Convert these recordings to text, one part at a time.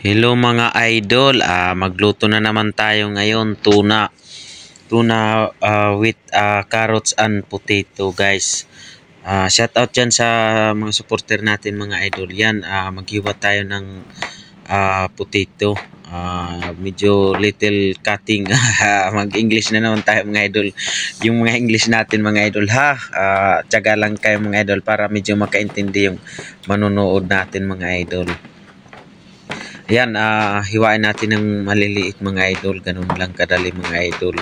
Hello mga idol, magluto na naman tayo ngayon, tuna with carrots and potato guys. Shout out dyan sa mga supporter natin mga idol. Yan, maghiwa tayo ng potato. Medyo little cutting. Mag-English na naman tayo mga idol. Yung mga English natin mga idol ha. Tiyaga lang kayo mga idol para medyo makaintindi yung manonood natin mga idol. Ayan, hiwain natin ng maliliit mga idol. Ganun lang kadali mga idol.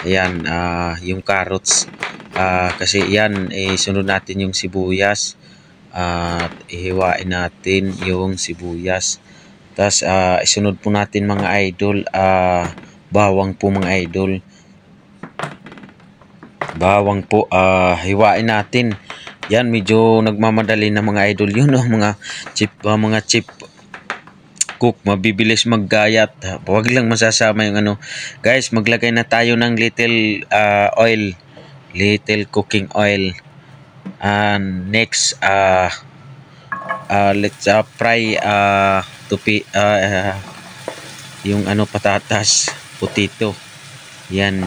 Ayan, yung carrots. Kasi yan, sunod natin yung sibuyas. At ihiwain natin yung sibuyas. Tapos, isunod po natin mga idol. Bawang po mga idol. Bawang po, hiwain natin. Yan, medyo nagmamadali na mga idol. Yun, mga chip cook, mabibilis maggayat. Huwag lang masasama yung ano. Guys, maglagay na tayo ng little oil. Little cooking oil. And next, let's fry yung ano patatas, potato. Yan.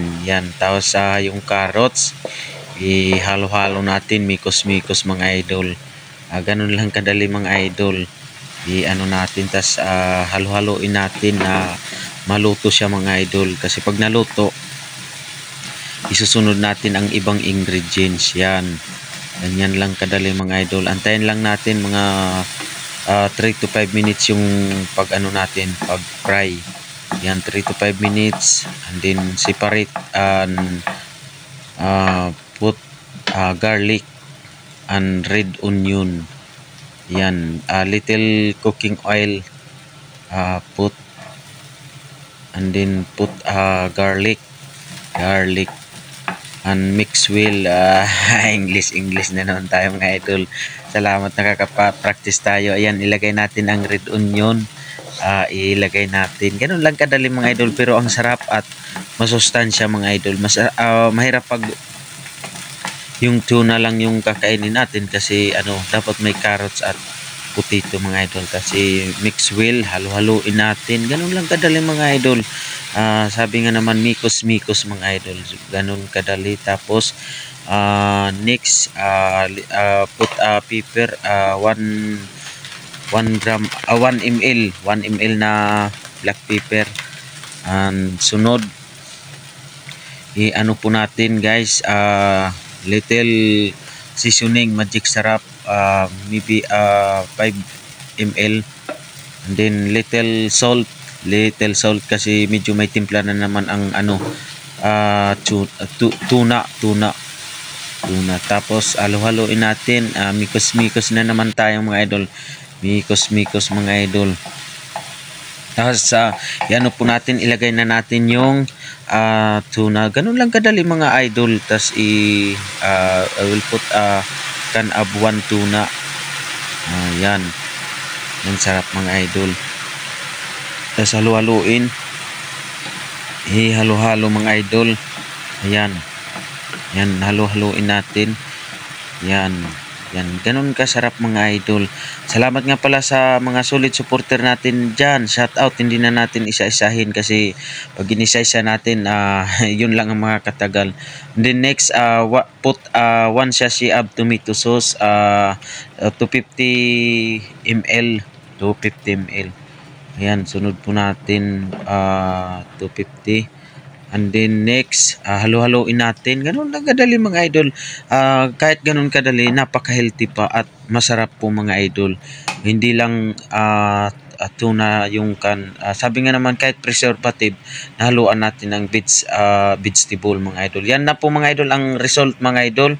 Tapos yung carrots, ihalo-halo natin, mikos-mikos mga idol. Ganun lang kadali mga idol. I-ano natin, tas halo-haloin natin na maluto siya mga idol. Kasi pag naluto, isusunod natin ang ibang ingredients. Yan. Ganyan lang kadali mga idol. Antayin lang natin mga 3 to 5 minutes yung pag ano natin, pag fry. Yan, 3 to 5 minutes. And then separate and put garlic and red onion. Yan, little cooking oil, put and then put garlic and mix well. English na naman tayo mga idol. Salamat, nakaka-practice tayo. Ayan, ilagay natin ang red onion. Ilagay natin. Ganun lang kadali mga idol, pero ang sarap at masustansya mga idol. Mahirap pag yung tuna lang yung kakainin natin kasi ano, dapat may carrots at potato mga idol. Kasi mix well, halo-haloin natin. Ganun lang kadali mga idol. Sabi nga naman, mikos-mikos mga idol. Ganun kadali. Tapos next, put pepper, 1 gram, 1 ml na black pepper. And sunod, i-ano po natin guys, little seasoning, magic sarap, maybe 5 ml. And then little salt kasi medyo may timpla na naman ang ano, tuna. Tapos halo-haloin natin, mikos-mikos na naman tayo mga idol. Mikos mga idol. Tapos yan po natin, ilagay na natin yung tuna. Ganun lang kadali mga idol. Tapos I will put can of 1 tuna. Yan. Yan, sarap mga idol. Tapos halo-haloin. Halo-halo mga idol. Ayan. Yan, halo-haloin natin. Yan. Ganun kasarap mga idol. Salamat nga pala sa mga solid supporter natin dyan. Shout out, hindi na natin isa-isahin kasi pag inisa-isa natin, yun lang ang mga katagal. And then next, put 1 sachet of tomato sauce, 250 ml. Ayan, sunod po natin 250. And then next, halo-haloin natin. Ganun lang kadali mga idol. Kahit ganun kadali, napaka-healthy pa at masarap po mga idol. Hindi lang tuna yung sabi nga naman, kahit preservative, nahaluan natin ng vegetable mga idol. Yan na po mga idol ang result mga idol.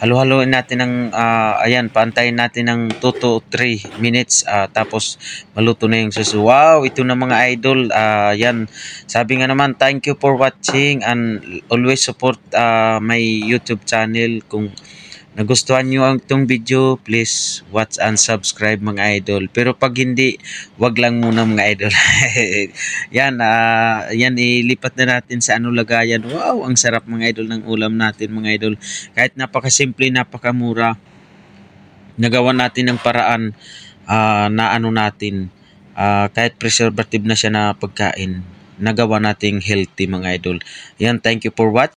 Halo-haloin natin ng ayan, paantayin natin ng 2 to 3 minutes, tapos maluto na yung sauce. Wow, ito na mga idol. Yan, sabi nga naman, thank you for watching and always support my YouTube channel. Kung nagustuhan nyo ang itong video, please watch and subscribe mga idol. Pero pag hindi, wag lang muna mga idol. Yan, ilipat na natin sa ano lagayan. Wow, ang sarap mga idol ng ulam natin mga idol. Kahit napakasimple, napakamura, nagawa natin ng paraan na ano natin, kahit preservative na siya na pagkain, nagawa nating healthy mga idol. Yan, thank you for watching.